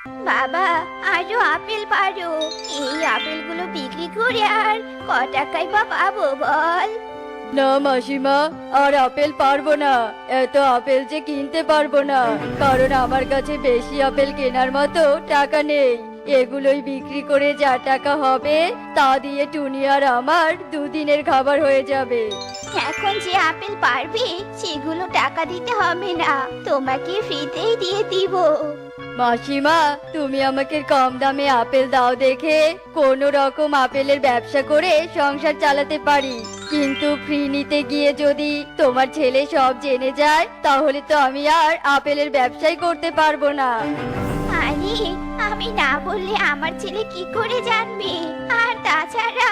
বাবা, আরো আপেল পারো। এই আপেলগুলো বিক্রি করে আর ক টাকাই বা পাবো বল? না মাসিমা, আর আপেল পারবো না। এত আপেল যে কিনতে পারবো না, কারণ আমার কাছে বেশি আপেল কেনার মতো টাকা নেই। এগুলোই বিক্রি করে যা টাকা হবে তা দিয়ে টুনি আর আমার দুদিনের খাবার হয়ে যাবে। এখন যে আপেল পারবে সেগুলো টাকা দিতে হবে না, তোমাকে ফ্রিতেই দিয়ে দিব। মাসিমা, তুমি আমাকে কম দামে আপেল দাও দেখে কোনো রকম আপেলের ব্যবসা করে সংসার চালাতে পারি, কিন্তু ফ্রি নিতে গিয়ে যদি তোমার ছেলে সব জেনে যায় তাহলে তো আমি আর আপেলের ব্যবসাই করতে পারবো না। আরে, আমি না বললে আমার ছেলে কি করে জানবে? আর তাছাড়া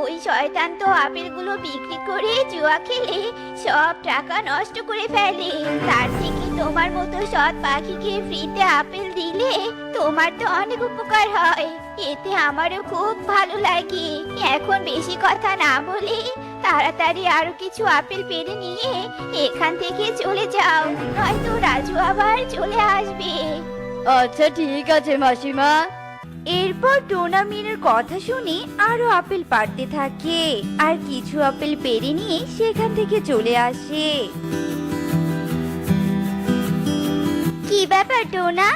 ওই শয়তান তো আপেলগুলো বিক্রি করে জুয়া খেলে সব টাকা নষ্ট করে ফেলে। তার থেকে তোমার মতো সৎ পাখিকে ফ্রিতে আপেল দিলে তোমার তো অনেক উপকার হয়। এতে আমারও খুব ভালো লাগে। এখন বেশি কথা না বলে তাড়াতাড়ি আরো কিছু আপেল পেড়ে নিয়ে এখান থেকে চলে যাও, নয়তো রাজু আবার চলে আসবে। আচ্ছা ঠিক আছে মাসিমা। এরপর টোনা মিনার কথা শুনে আরো আপেল পাড়তে থাকে আর কিছু আপেল পেড়ে নিয়ে সেখান থেকে চলে আসে। কি ব্যাপার টোনা,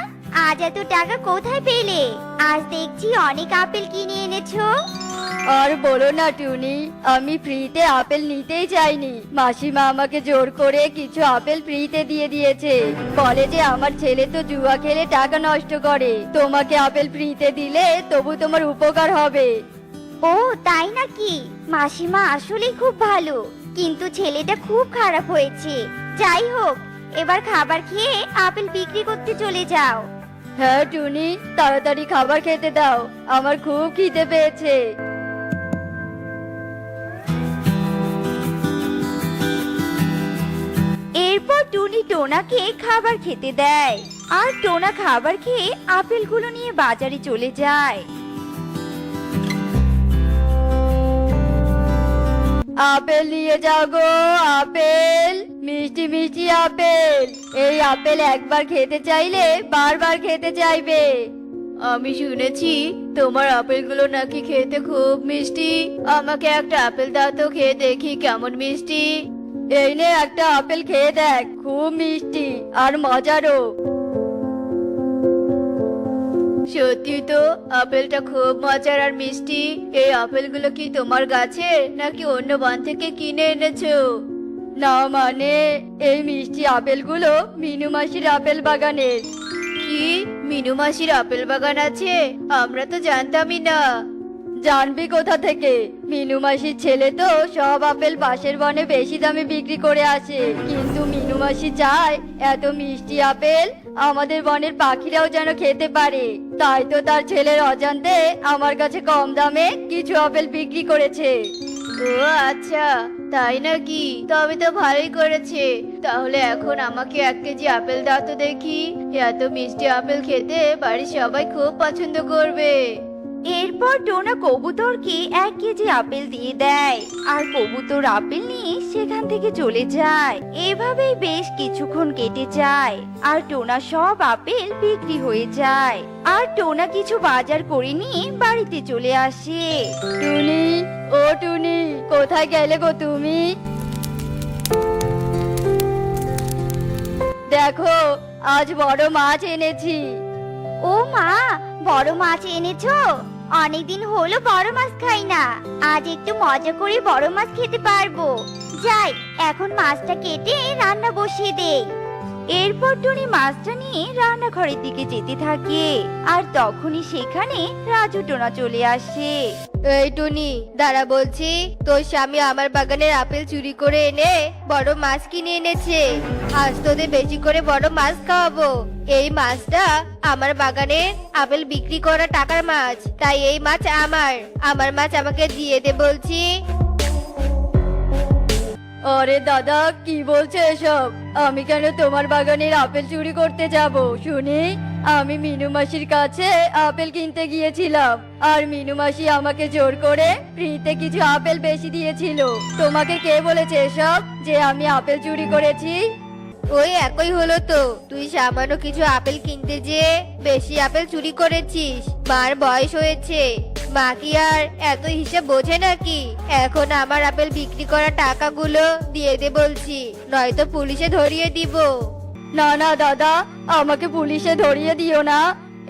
আজ এত টাকা কোথায় পেলে? আজ দেখছি অনেক আপেল কিনে এনেছো। আর বলো না টুনি, আমি ফ্রিতে আপেল নিতেই চাইনি। মাসিমা আমাকে জোর করে কিছু আপেল ফ্রিতে দিয়ে দিয়েছে, বলে যে আমার ছেলে তো জুয়া খেলে টাকা নষ্ট করে, তোমাকে আপেল ফ্রিতে দিলে তবু তোমার উপকার হবে। ও তাই নাকি? মাসিমা আসলেই খুব ভালো, কিন্তু ছেলেটা খুব খারাপ হয়েছে। যাই হোক, এবার খাবার খেয়ে আপেল বিক্রি করতে চলে যাও। হ্যাঁ টুনি, তাড়াতাড়ি খাবার খেতে দাও, আমার খুব খিদে পেয়েছে। এরপর টুনি টোনাকে খাবার খেতে দেয় আর টোনা খাবার খেয়ে আপেলগুলো নিয়ে বাজারে চলে যায়। আপেল নিয়ে যাও গো, আপেল, মিষ্টি মিষ্টি আপেল। এই আপেল একবার খেতে চাইলে বারবার খেতে চাইবে। আমি শুনেছি তোমার আপেলগুলো নাকি খেতে খুব মিষ্টি। আমাকে একটা আপেল দাও তো, খেয়ে দেখি কেমন মিষ্টি। এই নে একটা আপেল খেয়ে দেখ, খুব মিষ্টি আর মজারও। সত্যি তো, আপেলটা খুব মজার আর মিষ্টি। এই আপেলগুলো কি তোমার গাছে নাকি অন্য বন থেকে কিনে এনেছো? না মানে, এই মিষ্টি আপেলগুলো মিনু মাসির আপেল বাগানের। কি, মিনু মাসির আপেল বাগান আছে? আমরা তো জানতামই না। জানবি কোথা থেকে? মিনু মাসির ছেলে তো সব আপেল পাশের বনে বেশি দামে বিক্রি করে আসে, কিন্তু মিনু মাসি চায় এত মিষ্টি আপেল আমাদের বনের পাখিরাও যেন খেতে পারে। তাই তো তার ছেলের অজান্তে আমার কাছে কম দামে কিছু আপেল বিক্রি করেছে। ও আচ্ছা, তাই নাকি? তবে তো ভালোই করেছে। তাহলে এখন আমাকে 1 কেজি আপেল দাও তো দেখি। এত মিষ্টি আপেল খেতে বাড়ির সবাই খুব পছন্দ করবে। এরপর টোনা কবুতরকে 1 কেজি আপেল দিয়ে দেয় আর কবুতর আপেল নিয়ে সেখান থেকে চলে যায়। এভাবেই বেশ কিছুক্ষণ কেটে যায় আর টোনা সব আপেল বিক্রি হয়ে যায় আর টোনা কিছু বাজার করে নিয়ে বাড়িতে চলে আসে। টুনি, ও টুনি, কোথায় গেলে গো তুমি? দেখো, আজ বড় মাছ এনেছি। ও মা, বড় মাছ এনেছো? অনেকদিন হলো বড় মাছ খাই না, আজ একটু মজা করে বড় মাছ খেতে পারবো। যাই, এখন মাছটা কেটে রান্না বসিয়ে দেই। এরপর টুনি মাছটা নিয়ে রান্নাঘরের দিকে যেতে থাকে আর তখনই সেখানে রাজু টোনা চলে আসে। এই টুনি, দাঁড়া বলছি, তোর স্বামী আমার বাগানের আপেল চুরি করে এনে বড় মাছ কিনে এনেছে। আজ তোদের বেশি করে বড় মাছ খাওয়াবো। এই মাছটা আমার বাগানের আপেল বিক্রি করা টাকার মাছ, তাই এই মাছ আমার মাছ আমাকে দিয়ে দে বলছি। আরে দাদা, কি বলছো এসব? আমি কেন তোমার বাগানের আপেল চুরি করতে যাব শুনি? আমি মিনু মাসির কাছে আপেল কিনতে গিয়েছিলাম আর মিনু মাসি আমাকে জোর করে ফ্রিতে কিছু আপেল বেশি দিয়েছিল। তোমাকে কে বলেছে এসব, যে আমি আপেল চুরি করেছি? ওই একই হলো তো, তুই সামান্য কিছু আপেল কিনতে যেয়ে বেশি আপেল চুরি করেছিস। মার বয়স হয়েছে, মা কি আর এত হিসাব বোঝে নাকি? এখন আমার আপেল বিক্রি করা টাকাগুলো দিয়ে দে বলছি, নয়তো পুলিশে ধরিয়ে দিব। না না দাদা, আমাকে পুলিশে ধরিয়ে দিও না।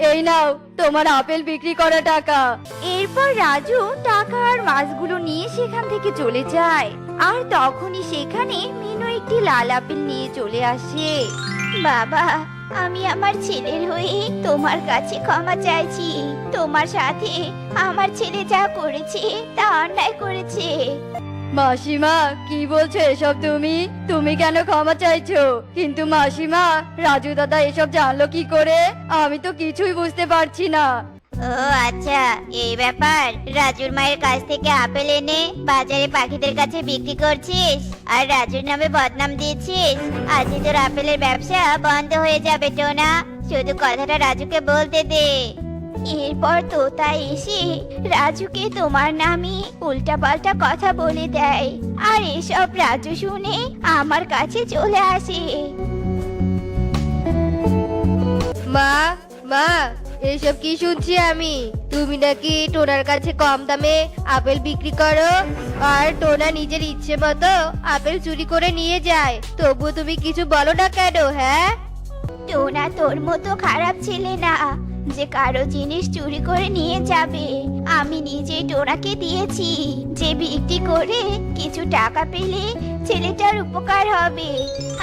এই নাও তোমার আপেল বিক্রি করা টাকা। এরপর রাজু টাকা আর মাছগুলো নিয়ে সেখান থেকে চলে যায়। আর তখনই সেখানে মিনু একটি লাল আপেল নিয়ে চলে আসে। বাবা, আমি আমার ছেলের হয়ে তোমার কাছে ক্ষমা চাইছি। তোমার সাথে আমার ছেলে যা করেছে তা অন্যায় করেছে। মাসিমা, কি বলছো এসব? তুমি কেন ক্ষমা চাইছো? কিন্তু মাসিমা, রাজু দাদা এসব জানলো কি করে? আমি তো কিছুই বুঝতে পারছি না। ও আচ্ছা, এই ব্যাপার। রাজুর মায়ের কাছ থেকে আপেল এনে বাজারে পাখিদের কাছে বিক্রি করছিস আর রাজুর নামে বদনাম দিয়েছিস। আজ তোর আপেলের ব্যবসা বন্ধ হয়ে যাবে টোনা। শুধু কথাটা রাজুকে বলতে দে। এরপর তোতা এসে রাজুকে তোমার নামে উল্টাপাল্টা কথা বলে দেয়, আর এসব রাজু শুনে আমার কাছে চলে আসে। মা, মা, এসব কি শুনছি আমি? তুমি নাকি টোনার কাছে কম দামে আপেল বিক্রি করো, আর টোনা নিজের ইচ্ছে মতো আপেল চুরি করে নিয়ে যায়, তবু তুমি কিছু বলো না কেন? হ্যাঁ, টোনা তোর মতো খারাপ ছেলে না যে কারো জিনিস চুরি করে নিয়ে যাবে। আমি নিজে টোনাকে দিয়েছি যে বিক্রি করে কিছু টাকা পেলে ছেলেটার উপকার হবে।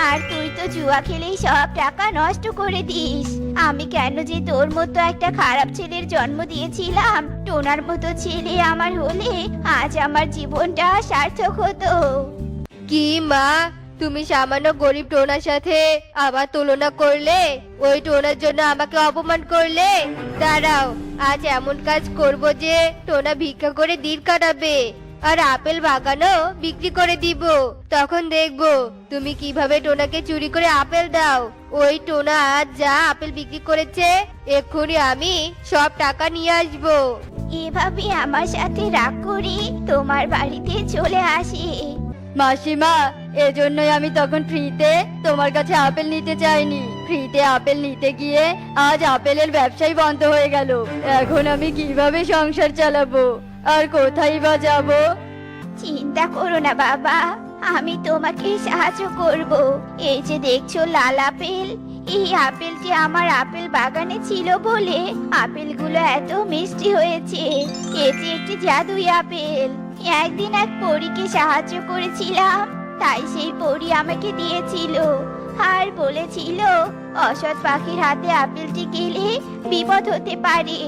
আর তুই তো জুয়া খেলেই সব টাকা নষ্ট করে দিস। আমি কেন যে তোর মতো একটা খারাপ ছেলের জন্ম দিয়েছিলাম? টোনার মতো ছেলে আমার হলে আজ আমার জীবনটা সার্থক হতো। কি মা, তুমি সামান্য গরিব টোনার সাথে আবার তুলনা করলে? ওই টোনার জন্য আমাকে অপমান করলে? দাঁড়াও, আজ এমন কাজ করব যে টোনা ভিক্ষা করে দিন কাটাবে, আর আপেল বাগানও বিক্রি করে দিব। তখন দেখবো তুমি কিভাবে টোনাকে চুরি করে আপেল দাও। ওই টোনা আজ যা আপেল বিক্রি করেছে, এক্ষুনি আমি সব টাকা নিয়ে আসবো। এভাবে আমার সাথে রাগ করে তোমার বাড়িতে চলে আসি। মাসিমা, এজন্যই আমি তখন ফ্রিতে তোমার কাছে আপেল নিতে চাইনি। ফ্রিতে আপেল নিতে গিয়ে আজ আপেলের ব্যবসাই বন্ধ হয়ে গেল। এখন আমি কিভাবে সংসার চালাবো আর কোথায় বা যাবো? চিন্তা করো না বাবা, আমি তোমাকে সাহায্য করব। এই যে দেখছো লাল আপেল, এই আপেলটি আমার আপেল বাগানে ছিল বলে আপেলগুলো এত মিষ্টি হয়েছে। এটি একটি জাদুই আপেল। একদিন এক পরীকে সাহায্য করেছিলাম, তাই সেই পরী আমাকে দিয়েছিল আর বলেছিল অসৎ পাখির হাতে আপেলটি গেলে বিপদ হতে পারে।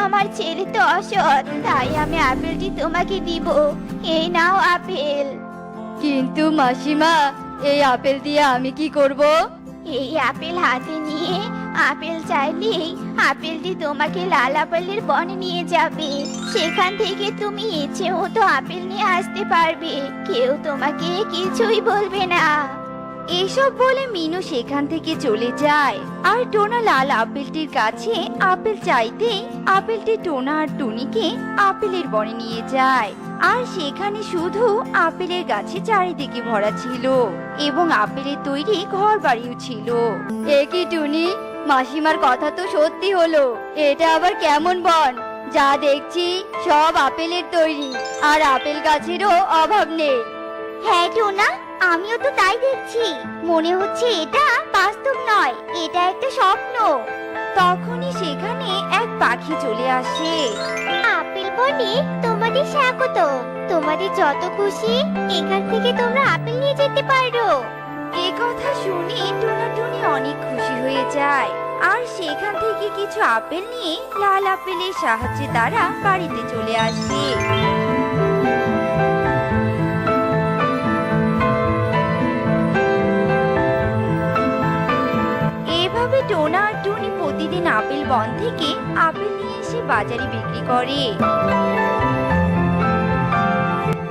আমার ছেলে তো অসৎ, তাই আমি আপেলটি তোমাকে দিব। এই নাও আপেল। কিন্তু মাসিমা, এই আপেল দিয়ে আমি কি করব? এই আপেল হাতে নিয়ে আপেল চাইলেই আপেলটি তোমাকে লাল আপেলের বনে নিয়ে যাবে। সেখান থেকে তুমি ইচ্ছে মতো আপেল নিয়ে আসতে পারবে, কেউ তোমাকে কিছুই বলবে না। এসব বলে মিনু সেখান থেকে চলে যায়। আর টোনা লাল আপেলটির কাছে আপেল চাইতেই আপেলটি টোনা আর টুনিকে আপেলের বনে নিয়ে যায়। আর সেখানে শুধু আপেলের গাছে চারিদিকে ভরা ছিল এবং আপেলের তৈরি ঘর বাড়িও ছিল। এ কি টুনি, মাসিমার কথা তো সত্যি হলো। এটা আবার কেমন বন? যা দেখছি সব আপেলের তৈরি, আর আপেল গাছেরও অভাব নেই। হ্যাঁ টোনা, আমিও তো তাই দেখছি। মনে হচ্ছে এটা বাস্তব নয়, এটা একটা স্বপ্ন। তখনই সেখানে এক পাখি চলে আসে। আপেল বনে তোমাদের স্বাগত। তোমাদের যত খুশি এখান থেকে তোমরা আপেল নিয়ে যেতে পারো। এ কথা শুনে টোনা টুনি অনেক খুশি হয়ে যায়। আর সেখান থেকে কিছু আপেল নিয়ে লাল আপেলের সাহায্যে তারা বাড়িতে চলে আসে। এভাবে টোনা আর টুনি প্রতিদিন আপেল বন থেকে আপেল নিয়ে এসে বাজারে বিক্রি করে।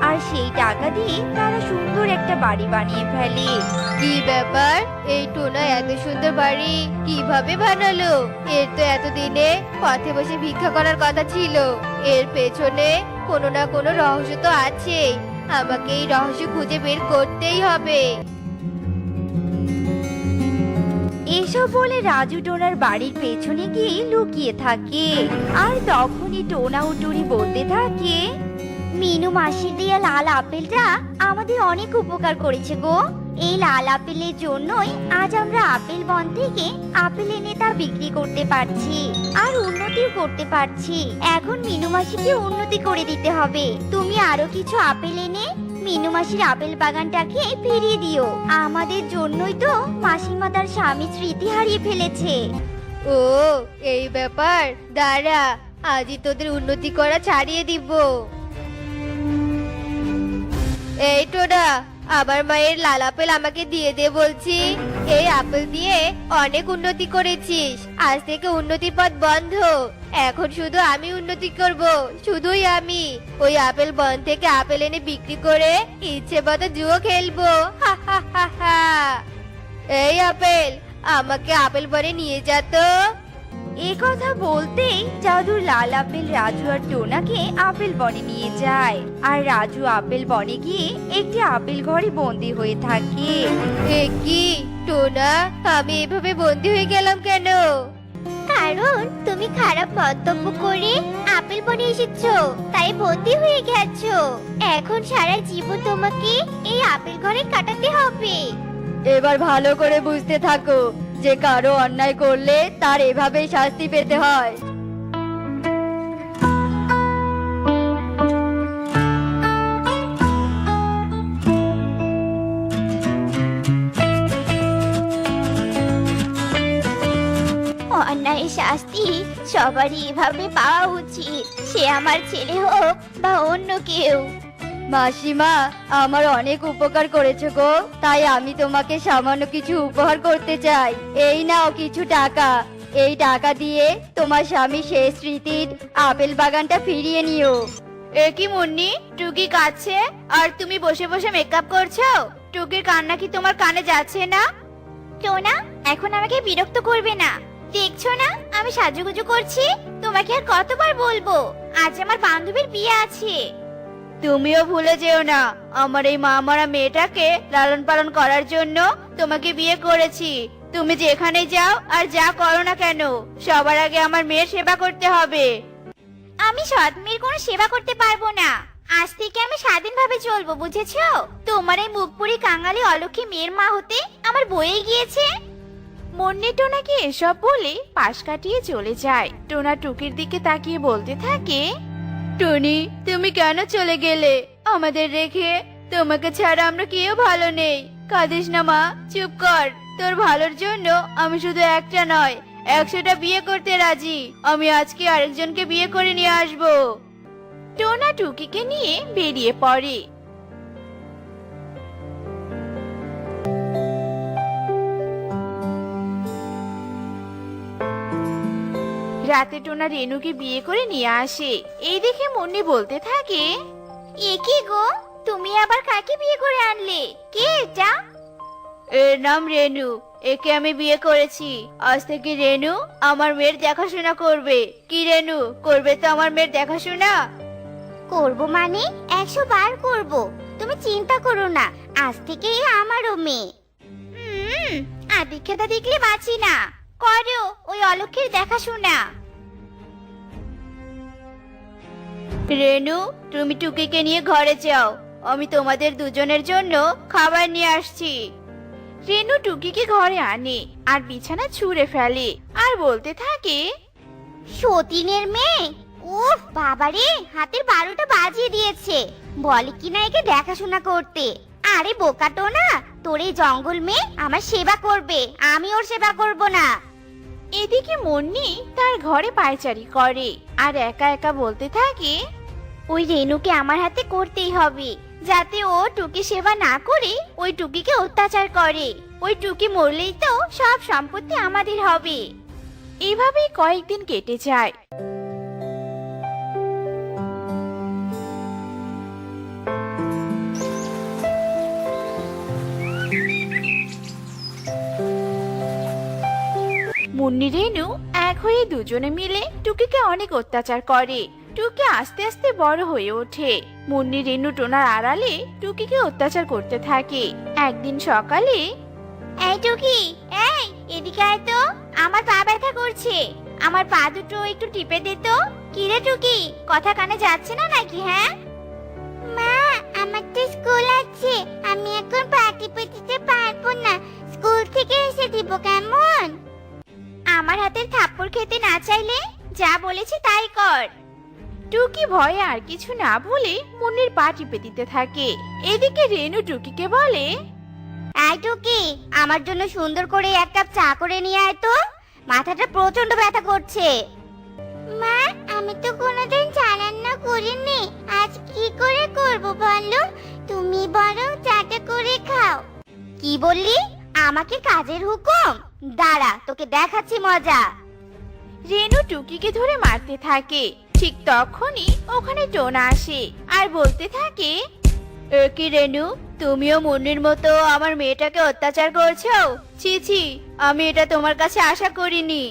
আর সেই টাকা দিয়ে তারা সুন্দর একটা বাড়ি বানিয়ে ফেলে। কি ব্যাপার, এই টোনা এত সুন্দর বাড়ি কিভাবে বানালো? এর তো এতদিনে পথে বসে ভিক্ষা করার কথা ছিল। এর পেছনে কোনো না কোনো রহস্য তো আছেই। আমাকে এই রহস্য খুঁজে বের করতেই হবে। এসব বলে রাজু টোনার বাড়ির পেছনে গিয়ে লুকিয়ে থাকে। আর তখনই টোনা ও টুনি বলতে থাকে, মিনু মাসির দিয়ে লাল আপেলটা আমাদের অনেক উপকার করেছে গো। এই লাল আপেলের জন্যই আজ আমরা আপেল বন থেকে আপেল এনে তা বিক্রি করতে পারছি আর উন্নতিও করতে পারছি। এখন মিনু মাসিকে উন্নতি করে দিতে হবে। তুমি আরো কিছু আপেল এনে মিনু মাসির আপেল বাগানটাকে ফিরিয়ে দিও। আমাদের জন্যই তো মাসিমা তার স্বামী স্মৃতি হারিয়ে ফেলেছে। ও এই ব্যাপার, দাঁড়া, আজই তোদের উন্নতি করা ছাড়িয়ে দিব। এই টোনা, আবার মায়ের লাল আপেল আমাকে দিয়ে দে বলছি। এই আপেল দিয়ে অনেক উন্নতি করেছিস, আজ থেকে উন্নতির পথ বন্ধ। এখন শুধু আমি উন্নতি করব, শুধুই আমি। ওই আপেল বন থেকে আপেল এনে বিক্রি করে ইচ্ছে মতো জুয়ো খেলবো। হা হা হা হা। এই আপেল, আমাকে আপেল বনে নিয়ে যা তো। এ কথা বলতেই জাদুর লাল আপেল রাজু আর টোনাকে আপেল বনে নিয়ে যায়। আর রাজু আপেল বনে গিয়ে একটি আপেল ঘরে বন্দি হয়ে থাকে। এ কি টোনা, আমি এভাবে বন্দি হয়ে গেলাম কেন? কারণ তুমি খারাপ মন্তব্য করে আপেল বনে এসেছো, তাই বন্দি হয়ে গেছো। এখন সারা জীবন তোমাকে এই আপেল ঘরে কাটাতে হবে। এবার ভালো করে বুঝতে থাকো যে কারো অন্যায় করলে তার এভাবেই শাস্তি পেতে হয়। অন্যায়ের শাস্তি সবারই এভাবে পাওয়া উচিত, সে আমার ছেলে হোক বা অন্য কেউ। মাসিমা, আমার অনেক উপকার করেছো গো, তাই আমি তোমাকে সামান্য কিছু উপহার করতে চাই। এই নাও কিছু টাকা। এই টাকা দিয়ে তোমার স্বামী শেষ স্মৃতির আপেল বাগানটা ফিরিয়ে নিও। এ কি মুন্নি, টুকি কাঁদছে আর তুমি বসে বসে মেকআপ করছো? টুকির কান্না কি তোমার কানে যাচ্ছে না? টোনা, এখন আমাকে বিরক্ত করবে না। দেখছো না আমি সাজুগুজু করছি? তোমাকে আর কতবার বলবো, আজ আমার বান্ধবীর বিয়ে আছে। তুমিও ভুলে যেও না, আমার এই মা মারা মেয়েটাকে লালন পালন করার জন্য তোমাকে বিয়ে করেছি। তুমি যেখানে যাও আর যা করো না কেন, সবার আগে আমার মেয়ের সেবা করতে হবে। আমি সৎ মেয়ের কোনো সেবা করতে পারবো না। আজ থেকে আমি স্বাধীনভাবে চলবো, বুঝেছো? তোমার এই মুখপুরি কাঙালি অলক্ষী মেয়ের মা হতে আমার বয়ে গিয়েছে। মুন্নি টোনাকে এসব বলে পাশ কাটিয়ে চলে যায়। টোনা টুকির দিকে তাকিয়ে বলতে থাকে, টুনি, তুমি কেন চলে গেলে আমাদের রেখে? তোমাকে ছাড়া আমরা কেউ ভালো নেই। কাঁদিস না মা, চুপ কর। তোর ভালোর জন্য আমি শুধু একটা নয় 100টা বিয়ে করতে রাজি। আমি আজকে আরেকজনকে বিয়ে করে নিয়ে আসবো। টোনা টুকিকে নিয়ে বেরিয়ে পড়ে। রাতে টোনা রেনুকে বিয়ে করে নিয়ে আসে। এই দেখে মুন্নি বলতে থাকে, এ কি গো, তুমি আবার কাকে বিয়ে করে আনলে? কে এটা? এর নাম রেনু, একে আমি বিয়ে করেছি। আজ থেকে রেনু আমার মেয়ের দেখাশোনা করবে। কি রেনু, করবে তো আমার মেয়ের দেখাশোনা? করব মানে 100 বার করব, তুমি চিন্তা করো না। আজ থেকে আমারও মেয়ে। আদিক্ষেতা দেখলে বাঁচি না। করো ওই অলক্ষীর দেখাশোনা। রেনু, তুমি টুকিকে নিয়ে ঘরে যাও, আমি তোমাদের দুজনের জন্য খাবার নিয়ে আসছি। রেনু টুকিকে ঘরে আনে আর বিছানা ছুঁড়ে ফেলে আর বলতে থাকে, সতীনের মেয়ে, উফ বাবারে, হাতের 12টা বাজিয়ে দিয়েছে। বলে কিনা একে দেখাশোনা করতে। আরে বোকাটো না, তোর এই জঙ্গল মেয়ে আমার সেবা করবে, আমি ওর সেবা করব না। এদিকে মুন্নি তার ঘরে পায়চারি করে আর একা একা বলতে থাকে, ওই রেনুকে আমার হাতে করতেই হবে, যাতে ও টুকি সেবা না করে ওই টুকিকে অত্যাচার করে। ওই টুকি মরলেই তো সব সম্পত্তি আমাদের হবে। এভাবেই কয়েকদিন কেটে যায়। মুন্নি রেনু এক হয়ে দুজনে মিলে টুকিকে অনেক অত্যাচার করে। টুকি আস্তে আস্তে বড় হয়ে ওঠে। মুন্নি রেনু টোনার আড়ালে টুকিকে অত্যাচার করতে থাকে। একদিন সকালে, এই টুকি, এই এদিকে আয় তো, আমার পা ব্যথা করছে। আমার পা দুটো একটু টিপে দে তো। কি রে টুকি, কথা কানে যাচ্ছে না নাকি? হ্যাঁ মা, আমার তো স্কুল আছে, আমি এখন পা টিপে দিতে পারবো না। স্কুল থেকে এসে দিব কেমন? আমার হাতের থাপ্পড় খেতে না চাইলে যা বলেছি তাই কর। টুকি ভয়ে আর কিছু না বলে মুন্নির পা টিপে দিতে থাকে। এদিকে রেনু টুকিকে বলে, এই টুকি, আমার জন্য সুন্দর করে এক কাপ চা করে নিয়ে আয় তো, মাথাটা প্রচন্ড ব্যথা করছে। মা, আমি তো কোনোদিন চা রান্না করিনি, আজ কি করে করব বলো? তুমি বরং চাটা করে খাও। কি বললি? আমাকে কাজের হুকুম? দাঁড়া, তোকে দেখাচ্ছি মজা। রেনু টুকিকে ধরে মারতে থাকে। ঠিক তখনই ওখানে টোনা আসে আর বলতে থাকে, এ কি রেনু, তুমিও মুন্নির মতো আমার মেয়েটাকে অত্যাচার করছো? ছি ছি, আমি এটা তোমার কাছে আশা করিনি।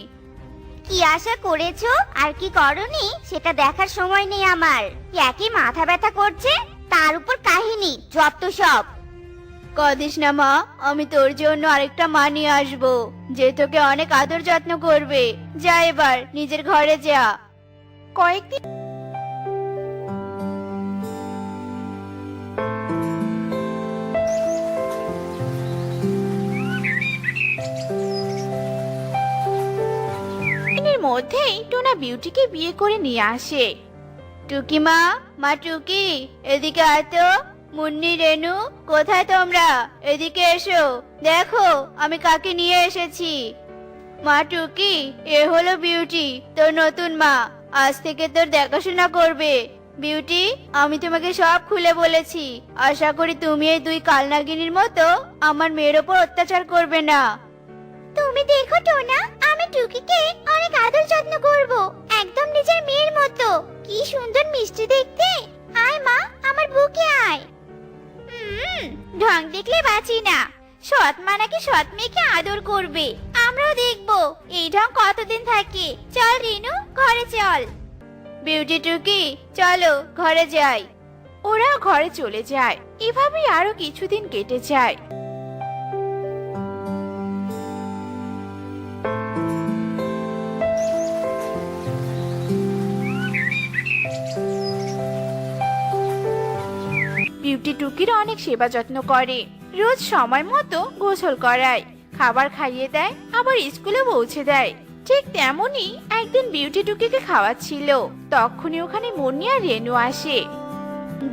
কি আশা করেছো আর কি করনি সেটা দেখার সময় নেই আমার। একই মাথা ব্যথা করছে, তার উপর কাহিনী যত সব। কদিস না মা, আমি তোর জন্য আরেকটা মা নিয়ে আসবো, যে তোকে অনেক আদর যত্ন করবে। যা এবার নিজের ঘরে যা। কয়েকদিন দিনের মধ্যেই টোনা বিউটিকে বিয়ে করে নিয়ে আসে। টুকি মা, মা টুকি, এদিকে আয় তো। মুন্নি, রেনু, কোথায় তোমরা? এদিকে এসো, দেখো আমি কাকে নিয়ে এসেছি। মা টুকি, এ হলো বিউটি, তোর নতুন মা। আজ থেকে তোর দেখাশোনা করবে। বিউটি, আমি তোমাকে সব খুলে বলেছি। আশা করি তুমি এই দুই কালনাগিনীর মতো আমার মেয়ের ওপর অত্যাচার করবে না। তুমি দেখো টোনা, আমি টুকিকে অনেক আদর যত্ন করব, একদম নিজের মেয়ের মতো। কি সুন্দর মিষ্টি দেখতে। আয় মা, আমার বুকে আয়। ঢং দেখলে বাঁচি না। সৎ মা নাকি সৎ মেয়েকে আদর করবে, আমরাও দেখবো এই ঢং কতদিন থাকে। চল রিনু, ঘরে চল। বিউটি, টুকি, চলো ঘরে যাই। ওরা ঘরে চলে যায়। এভাবেই আরো কিছুদিন কেটে যায়। বিউটি টুকির অনেক সেবা যত্ন করে, রোজ সময় মতো গোসল করায়, খাবার খাইয়ে দেয়, আবার স্কুলে পৌঁছে দেয়। ঠিক তেমনি একদিন বিউটি টুকিকে খাওয়াচ্ছিল, তখনই ওখানে মুন্নি আর রেনু আসে।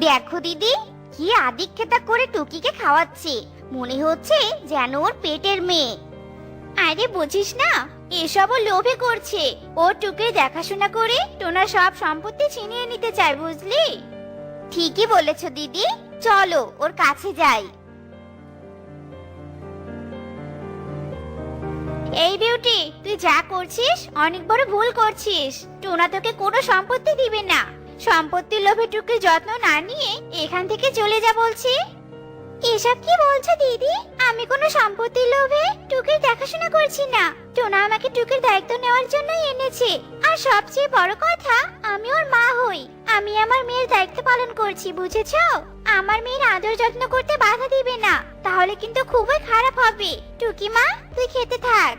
দেখো দিদি, কি আদিক্ষেতা করে টুকিকে খাওয়াচ্ছে, মনে হচ্ছে যেন ওর পেটের মেয়ে। আরে বুঝিস না, এসবও লোভে করছে। ও টুকির দেখাশোনা করে টোনার সব সম্পত্তি ছিনিয়ে নিতে চায়, বুঝলি? ঠিকই বলেছো দিদি, চলো ওর কাছে যাই। এই বিউটি, তুই যা করছিস অনেক বড় ভুল করছিস। টোনা তোকে কোনো সম্পত্তি দিবে না। সম্পত্তির লোভে টুকির যত্ন না নিয়ে এখান থেকে চলে যা বলছি। এসব কি বলছো দিদি? আমি কোনো সম্পত্তির লোভে টুকির দেখাশোনা করছি না। টোনা আমাকে টুকির দায়িত্ব নেওয়ার জন্যই এনেছে। আর সবচেয়ে বড় কথা, আমি ওর মা হই। আমি আমার মেয়ের দায়িত্ব পালন করছি, বুঝেছো? আমার মেয়ের আদর যত্ন করতে বাধা দিবে না, তাহলে কিন্তু খুবই খারাপ হবে। টুকি মা, তুই খেতে থাক।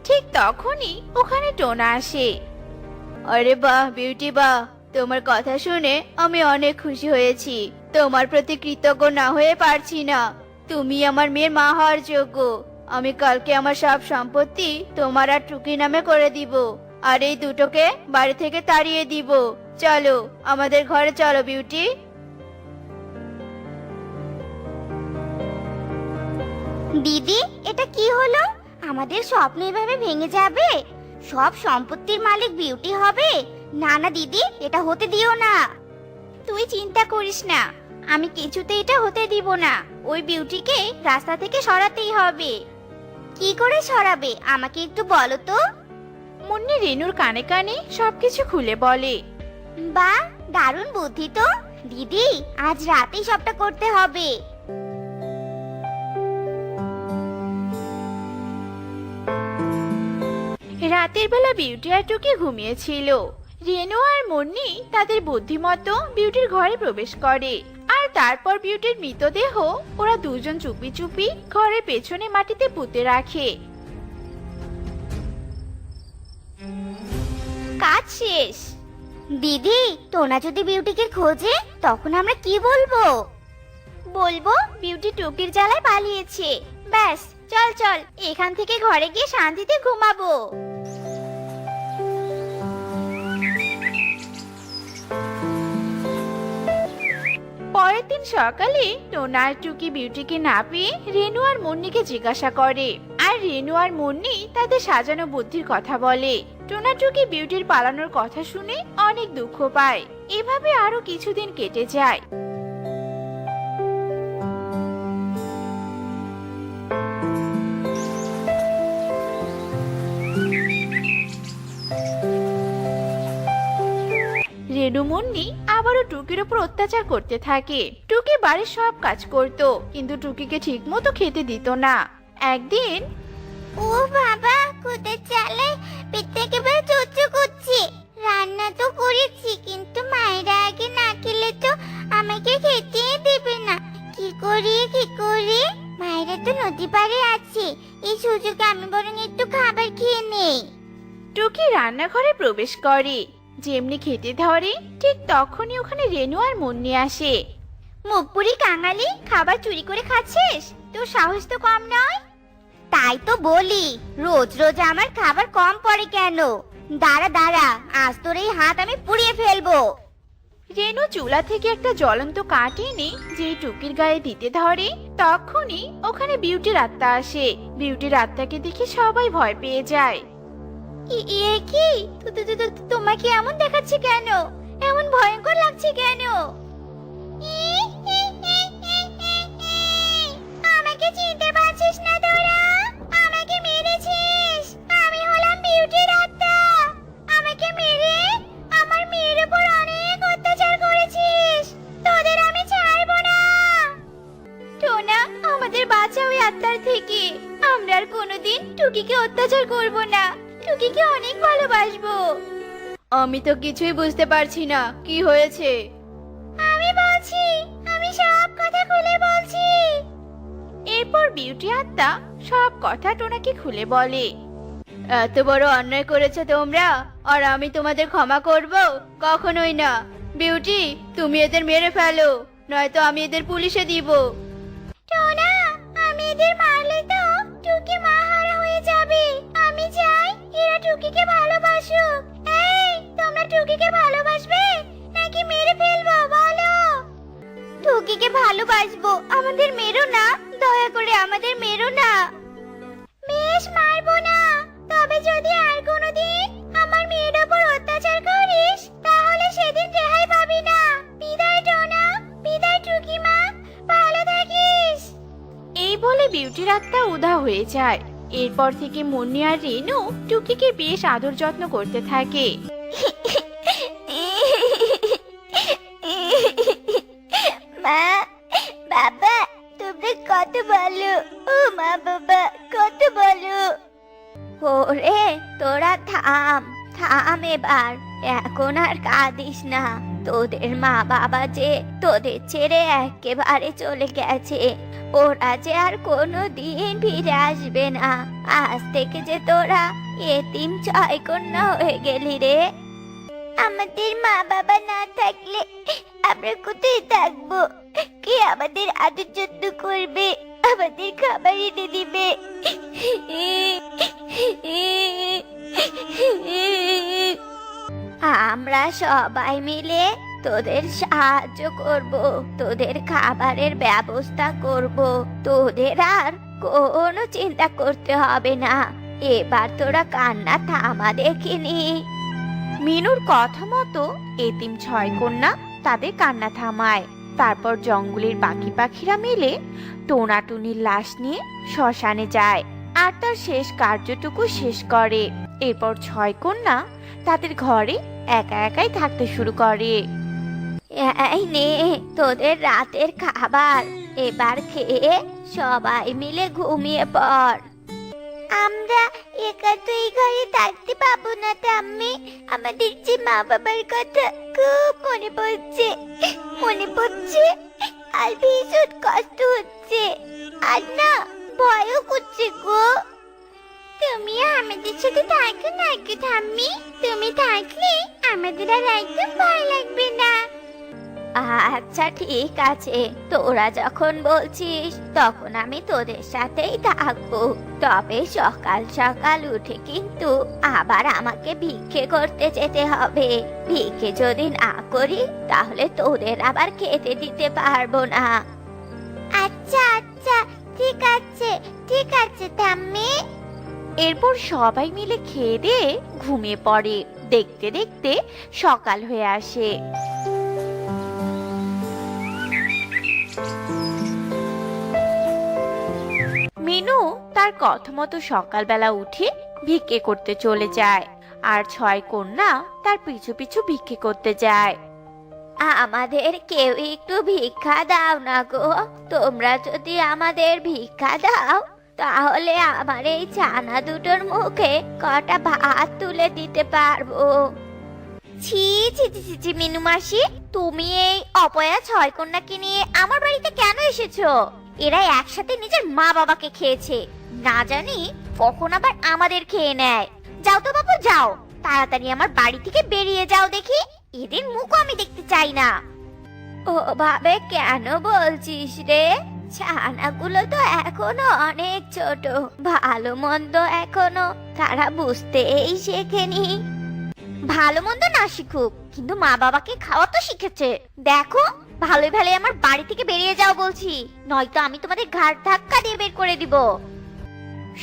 ঠিক তখনই ওখানে টোনা আসে। আরে বাহ বিউটি, বাহ, তোমার কথা শুনে আমি অনেক খুশি হয়েছি। তোমার প্রতি কৃতজ্ঞ না হয়ে পারছি না। তুমি আমার মেয়ের মা হওয়ার যোগ্য। আমি কালকে আমার সব সম্পত্তি তোমার আর টুকি নামে করে দিব, আর এই দুটোকে বাড়ি থেকে তাড়িয়ে দিব। চলো আমাদের ঘরে চলো বিউটি। দিদি, এটা কি হলো? আমাদের স্বপ্ন এভাবে ভেঙে যাবে? সব সম্পত্তির মালিক বিউটি হবে? না না দিদি, এটা হতে দিও না। তুই চিন্তা করিস না, আমি কিছুতে এটা হতে দিব না। ওই বিউটিকে রাস্তা থেকে সরাতেই হবে। কি করে সরাবে আমাকে একটু বলো তো। মুন্নি রেনুর কানে কানে সবকিছু খুলে বলে। বাহ, দারুণ বুদ্ধি তো। দিদি, আজ রাতেই সবটা করতে হবে। রাতের বেলা বিউটি আর টুকি ঘুমিয়েছিল। রেনু আর মুন্নি তাদের বুদ্ধিমতো বিউটির ঘরে প্রবেশ করে, আর তারপর বিউটির মৃতদেহ ওরা দুজন চুপি চুপি ঘরের পেছনে মাটিতে পুঁতে রাখে। শেষ। দিদি, টোনা যদি বিউটিকে খোঁজে তখন আমরা কি বলবো? বলবো বিউটি টুকির জ্বালায় পালিয়েছে। ব্যাস, চল চল এখান থেকে ঘরে গিয়ে শান্তিতে ঘুমাবো। পরের দিন সকালে টোনা আর টুকি বিউটিকে না পেয়ে রেনু আর মুন্নিকে জিজ্ঞাসা করে, আর রেনু আর মুন্নি তাদের সাজানো বুদ্ধির কথা বলে। টোনা টুকি বিউটির পালানোর কথা শুনে অনেক দুঃখ পায়। এভাবে আরো কিছুদিন কেটে যায়। রেনু মুন্নি আবারও টুকির উপর অত্যাচার করতে থাকে। টুকি বাড়ির সব কাজ করত, কিন্তু টুকিকে ঠিক মতো খেতে দিত না। একদিন, ও বাবা, খুদের চালে পেট একেবারে চুচু করছে। রান্না তো করেছি, কিন্তু মায়েরা আগে না খেলে তো আমাকে খেতেই দেবে না। কি করি? মায়েরা তো নদী পাড়ে আছে, এই সুযোগে আমি বরং একটু খাবার খেয়ে নেই। টুকি রান্নাঘরে প্রবেশ করে। যেমনি খেতে ধরে ঠিক তখনই ওখানে রেনু আর মুন্নি আসে। মুখপুরি কাঙালি, খাবার চুরি করে খাচ্ছিস? তোর সাহস তো কম নয়। তাই তো বলি, রোজ রোজ আমার খাবার কম পড়ে কেন? দাঁড়া, আজ তোর এই হাত আমি পুড়িয়ে ফেলবো। রেনু চুলা থেকে একটা জ্বলন্ত কাঠ এনে যেই টুকির গায়ে দিতে ধরে, তখনই ওখানে বিউটির আত্মা আসে। বিউটির আত্মাকে দেখে সবাই ভয় পেয়ে যায়। এ কি? তোমাকে এমন দেখাচ্ছে কেন? এমন ভয়ঙ্কর লাগছে কেন? আমাকে চিনতে পারছিস না তোরা? আমাকে মেরেছিস। আমি হলাম বিউটির আত্মা। আমাকে মেরে আমার মেয়ের উপর অনেক অত্যাচার করেছিস। তোদের আমি ছাড়বো না। টোনা, আমাদের বাঁচা ওই আত্মার থেকে। আমরা আর কোনোদিন টুকিকে অত্যাচার করব না। টুকিকে অনেক ভালোবাসবো। আমি তো কিছুই বুঝতে পারছি না, কি হয়েছে? আমি বলছি, আমি সব কথা খুলে বলছি। এরপর বিউটি আত্মা সব কথা টোনাকে খুলে বলে। এত বড় অন্যায় করেছে তোমরা, আর আমি তোমাদের ক্ষমা করব? কখনোই না। বিউটি, তুমি এদের মেরে ফেলো, নয়তো আমি এদের পুলিশে দিব। টোনা, আমি এদের মারলে তো টুকি মাহারা হয়ে যাবে। আমি চাই এরা টুকিকে ভালোবাসুক। এই, তোমরা টুকিকে ভালোবাসবে নাকি মেরে ফেলবো বলো? টুকিকে ভালোবাসবো, আমাদের মেরো না। দয়া করে আমাদের মেরো না। বেশ, মারবো না। তবে যদি আর কোনোদিন আমার মেয়ের উপর অত্যাচার করিস, তাহলে সেদিন রেহাই পাবি না। বিদায় টোনা, বিদায় টুকি মা, ভালো থাকিস। এই বলে বিউটির আত্মা উধাও হয়ে যায়। এরপর থেকে মুন্নি আর রেনু টুকিকে বেশ আদর যত্ন করতে থাকে। মা, বাবা, তোমরা কত ভালো। ও মা বাবা, কত ভালো। ওরে, তোরা থাম এবার। এখন আর কাঁদিস না। তোদের মা বাবা যে তোদের ছেড়ে একেবারে চলে গেছে। ওরা যে আর কোনোদিন ফিরে আসবে না। আজ থেকে যে তোরা এতিম ছয় কন্যা হয়ে গেলি রে। আমাদের মা বাবা না থাকলে আমরা কোথায় থাকবো? কে আমাদের আদর যত্ন করবে, আমাদের খাবার এনে দিবে? আমরা সবাই মিলে তোদের সাহায্য করব, তোদের খাবারের ব্যবস্থা করব। তোদের আর কোনো চিন্তা করতে হবে না। এবার তোরা কান্না থামা দেখিনি। মিনুর কথা মতো এতিম ছয় কন্যা তাদের কান্না থামায়। তারপর জঙ্গলের বাকি পাখিরা মিলে টোনাটুনির লাশ নিয়ে শ্মশানে যায় আর তার শেষ কার্যটুকু শেষ করে। এরপর ছয় কন্যা তাদের ঘরে একা একাই থাকতে শুরু করে। এই নে তোদের রাতের খাবার, এবার খেয়ে সবাই মিলে ঘুমিয়ে পড়। আমরা একা তো এই ঘরে থাকতে পাবো না ঠাম্মি। আমাদের যে মা বাবার কথা খুব মনে পড়ছে আর ভীষণ কষ্ট হচ্ছে, আর না ভয়ও করছে গো। তুমিও আমাদের সাথে থাকো না গো ঠাম্মি। তুমি থাকলে আমাদের আর একদম ভয় লাগবে না। আচ্ছা ঠিক আছে, তোরা যখন বলছিস তখন আমি তোদের সাথেই থাকবো। তবে সকাল সকাল উঠে কিন্তু আবার আমাকে ভিক্ষে করতে যেতে হবে। ভিক্ষে যদি না করি তাহলে তোদের আবার খেতে দিতে পারবো না। আচ্ছা আচ্ছা ঠিক আছে, ঠিক আছে ঠাম্মি। এরপর সবাই মিলে খেয়ে দিয়ে ঘুমিয়ে পড়ে। দেখতে দেখতে সকাল হয়ে আসে। মিনু তার কথা মতো সকালবেলা উঠে ভিক্ষে করতে চলে যায়, আর 6 কন্যা তার পিছু পিছু ভিক্ষে করতে যায়। আমাদের কেউ একটু ভিক্ষা দাও না গো। তোমরা যদি আমাদের ভিক্ষা দাও তাহলে আমার এই ছানা দুটোর মুখে কটা ভাত তুলে দিতে পারবো। ছি ছি ছি ছি ছি, মিনু মাসি, তুমি এই অপয়া 6 কন্যাকে নিয়ে আমার বাড়িতে কেন এসেছো? এরা একসাথে নিজের মা বাবাকে খেয়েছে, না জানি কখন আবার আমাদের খেয়ে নেয়। যাও তো বাবু যাও, তাড়াতাড়ি আমার বাড়ি থেকে বেরিয়ে যাও দেখি। এদের মুখও আমি দেখতে চাই না। ও ভাবে কেন বলছিস রে? ছানাগুলো তো এখনো অনেক ছোট, ভালো মন্দ এখনো তারা বুঝতেই শেখেনি। ভালো মন্দ না শিখুক, কিন্তু মা বাবাকে খাওয়া তো শিখেছে। দেখো, ভালোই ভালোই আমার বাড়ি থেকে বেরিয়ে যাও বলছি, নয়তো আমি তোমাদের ঘাড় ধাক্কা দিয়ে বের করে দিব।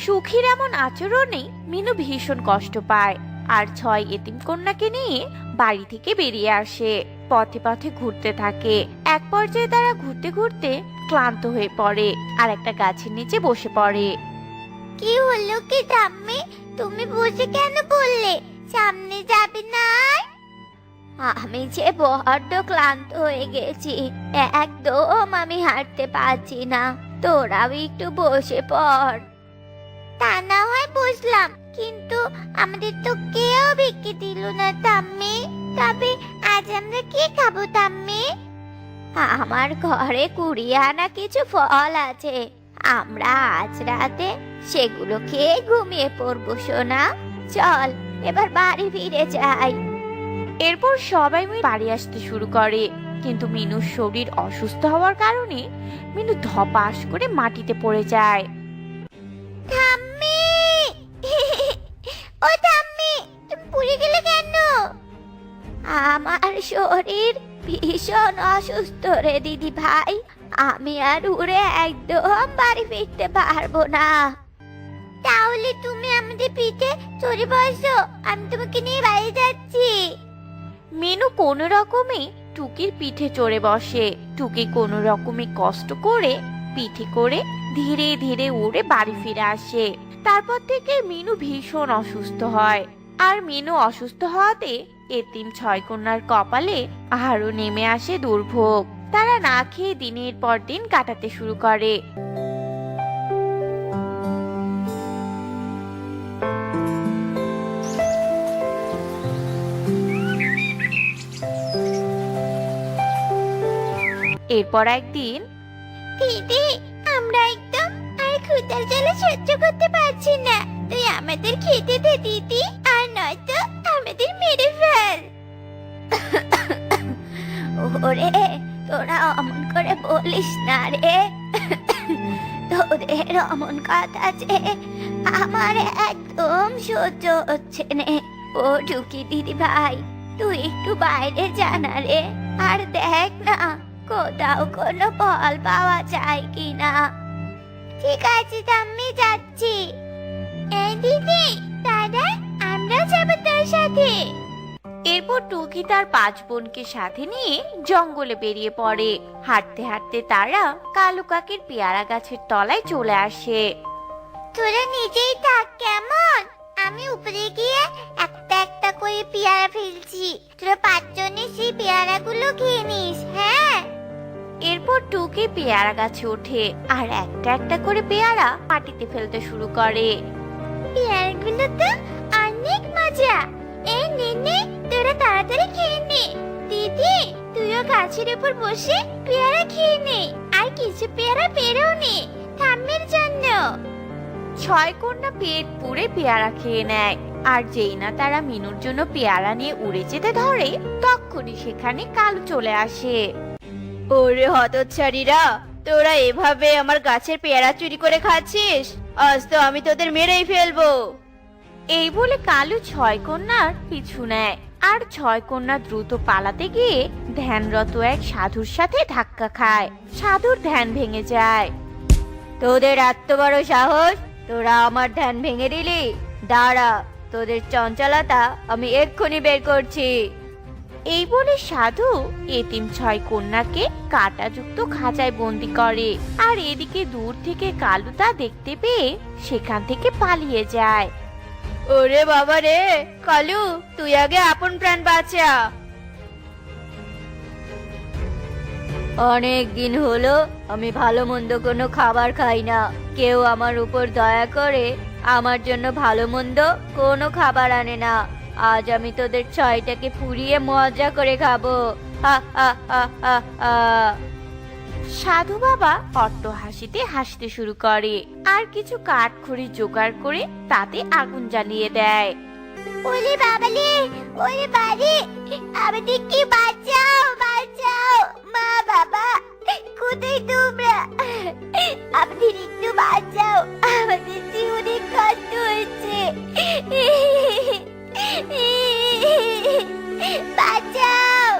সুখীর এমন আচরণে মিনু ভীষণ কষ্ট পায়, আর 6 এতিম কন্যাকে নিয়ে বাড়ি থেকে বেরিয়ে আসে। পথে পথে ঘুরতে থাকে। এক পর্যায়ে তারা ঘুরতে ঘুরতে ক্লান্ত হয়ে পড়ে আর একটা গাছের নিচে বসে পড়ে। কি হলো কি ঠাম্মি, তুমি বসে কেন বললে? সামনে যাবে না? আমি যে বড্ড ক্লান্ত হয়ে গেছি, একদম আমি হাঁটতে পারছি না। তোরাও একটু বসে পড়। তা না হয় বসলাম, কিন্তু আমাদের তো কেউ ভিক্ষে দিল না ঠাম্মি। তবে আজ আমরা কি খাবো ঠাম্মি? আমার ঘরে 20 আনা কিছু ফল আছে, আমরা আজ রাতে সেগুলো খেয়ে ঘুমিয়ে পড়বো সোনা। চল এবার বাড়ি ফিরে যাই। এরপর সবাই মিলে বাড়ি আসতে শুরু করে, কিন্তু মিনুর শরীর অসুস্থ হওয়ার কারণে মিনু ধপাস করে মাটিতে পড়ে যায়। ঠাম্মি, ও ঠাম্মি, তুমি পড়ে গেলে কেন? আমার শরীর ভীষণ অসুস্থ রে দিদি ভাই, আমি আর উড়ে একদম বাড়ি ফিরতে পারবো না। তাহলে তুমি আমাদের পিঠে চড়ে বসো, আমি তোমাকে নিয়ে বাড়ি যাচ্ছি। মিনু কোনো রকমে টুকির পিঠে চড়ে বসে। টুকি কোনো রকমে কষ্ট করে পিঠে করে ধীরে ধীরে উড়ে বাড়ি ফিরে আসে। তারপর থেকে মিনু ভীষণ অসুস্থ হয়, আর মিনু অসুস্থ হওয়াতে এতিম 6 কন্যার কপালে আরো নেমে আসে দুর্ভোগ। তারা না খেয়ে দিনের পর দিন কাটাতে শুরু করে। এরপর একদিন, দিদি, আমরা একদম আর ক্ষুধার জ্বালা সহ্য করতে পারছি না, তুই আমাদের খেতে দে দিদি, আর নয়তো আমাদের মেরে ফেল। ওরে, তোরা অমন করে বলিস না রে। তোদের অমন কথা যে আমার একদম সহ্য হচ্ছে না। ও টুকি দিদি ভাই, তুই একটু বাইরে জানা রে, আর দেখ না কোথাও কোনো ফল পাওয়া যায় কিনা। ঠিক আছে ঠাম্মি, যাচ্ছি। এই দিদি, দাদা, আমরা যাবো তোর সাথে। এরপর টুকি তার 5 বোনকে সাথে নিয়ে জঙ্গলে বেরিয়ে পড়ে। হাঁটতে হাঁটতে তারা কালু কাকের পেয়ারা গাছের তলায় চলে আসে। তোরা নিজেই থাক কেমন, আমি উপরে গিয়ে একটা একটা করে পেয়ারা ফেলছি, তোরা 5 জনে সেই পেয়ারাগুলো খেয়ে নিস, হ্যাঁ? এরপর টুকি পেয়ারা গাছে ওঠে আর একটা একটা করে পেয়ারা মাটিতে ফেলতে শুরু করে। পেয়ারাগুলো তো অনেক মজা। এই নে নে, তোরা তাড়াতাড়ি খেয়ে নে। দিদি, তুইও গাছের উপর বসে পেয়ারা খেয়ে নে, আর কিছু পেয়ারা পেরেও নে ঠাম্মির জন্য। ছয় কন্যা পেট পুড়ে পেয়ারা খেয়ে নেয়। আর যেই না তারা মিনুর জন্য পেয়ারা নিয়ে উড়ে যেতে ধরে, তখনই সেখানে কালু চলে আসে। ওরে হতচ্ছাড়িরা, তোরা এভাবে আমার গাছের পেয়ারা চুরি করে খাচ্ছিস? আজ তো আমি তোদের মেরেই ফেলবো। এই বলে কালু ছয় কন্যার পিছু নেয়। আর ছয় কন্যা দ্রুত পালাতে গিয়ে ধ্যানরত এক সাধুর সাথে ধাক্কা খায়। সাধুর ধ্যান ভেঙে যায়। তোদের এত বড় সাহস, তোরা আমার ধ্যান ভেঙে দিলি? দাঁড়া, তোদের চঞ্চলতা আমি এক্ষুনি বের করছি। এই বলে সাধু এতিম ছয় কন্যাকে কাঁটাযুক্ত খাঁচায় বন্দি করে। আর এদিকে দূর থেকে কালু তা দেখতে পেয়ে সেখান থেকে পালিয়ে যায়। ওরে বাবা রে, কালু তুই আগে আপন প্রাণ বাঁচা। অনেক দিন হলো আমি ভালো মন্দ কোনো খাবার খাই না। কেউ আমার উপর দয়া করে আমার জন্য ভালো মন্দ কোনো খাবার আনে না। আজ আমি তোদের ছয়টাকে পুড়িয়ে মজা করে খাবো। হা হা হা হা হা। সাধু বাবা অট্ট হাসিতে হাসতে শুরু করে আর কিছু কাঠ খড়ি জোগাড় করে তাতে আগুন জ্বালিয়ে দেয়। ওরে বাবালে, ওরে বাড়ি, আমাদেরকে বাঁচাও, বাঁচাও, মা বাবা, কোথায় তোমরা? আমাদের একটু বাঁচাও, আমাদের যে অনেক কষ্ট হচ্ছে, বাঁচাও।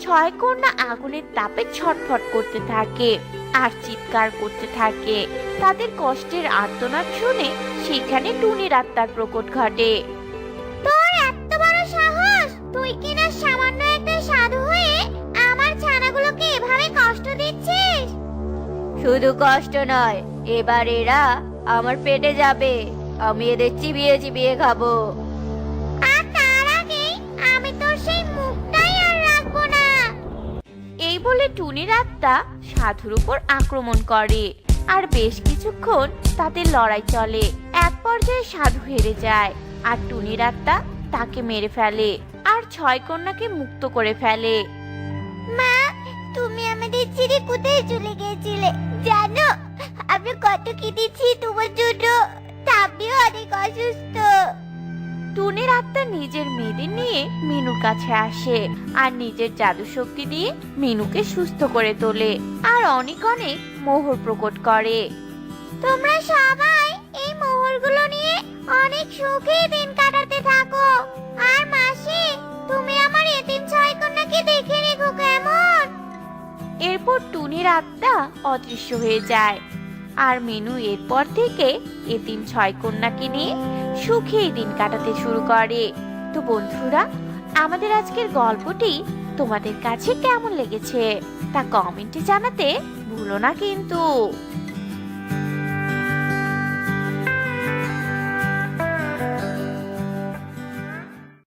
ছয় কন্যা আগুনের তাপে ছটফট করতে থাকে আর চিৎকার করতে থাকে। তাদের কষ্টের আর্তনাদ শুনে সেখানে টুনির আত্মার প্রকট ঘটে। তোর এত বড় সাহস, তুই কিনা সামান্য একটা সাধু হয়ে আমার ছানাগুলোকে এভাবে কষ্ট দিচ্ছিস? শুধু কষ্ট নয়, এবার এরা আমার পেটে যাবে। আমি এদের চিবিয়ে চিবিয়ে খাবো। আর তার আগে আমি তোর সেই মুখটাই আর রাখবো না। এই বলে টুনির আত্মা সাধুর উপর আক্রমণ করে আর বেশ কিছুক্ষণ তাদের লড়াই চলে। এক পর্যায়ে সাধু হেরে যায় আর টুনির আত্মা তাকে মেরে ফেলে আর ছয় কন্যাকে মুক্ত করে ফেলে। মা, তুমি আমাদের ছেড়ে কোথায় চলে গেছিলে জানো? আমি কত কেঁদেছি তোমার জন্য, আমিও অনেক অসুস্থ। টুনির আত্মা নিজের মেয়েদের নিয়ে মিনুর কাছে আসে আর নিজের জাদু শক্তি দিয়ে মিনুকে সুস্থ করে তোলে আর অনেক অনেক মোহর প্রকট করে। তোমরা সবাই এই মোহরগুলো নিয়ে অনেক সুখে দিন কাটাতে থাকো। আর মাসি, তুমি আমার এতিম ছয় কন্যাকে দেখে রেখো কেমন? এরপর টুনির আত্মা অদৃশ্য হয়ে যায় আর মিনু এরপর থেকে এতিম ছয় কন্যাকে নিয়ে সুখেই দিন কাটাতে শুরু করে। তো বন্ধুরা, আমাদের আজকের গল্পটি তোমাদের কাছে কেমন লেগেছে তা কমেন্টে জানাতে ভুলো না কিন্তু।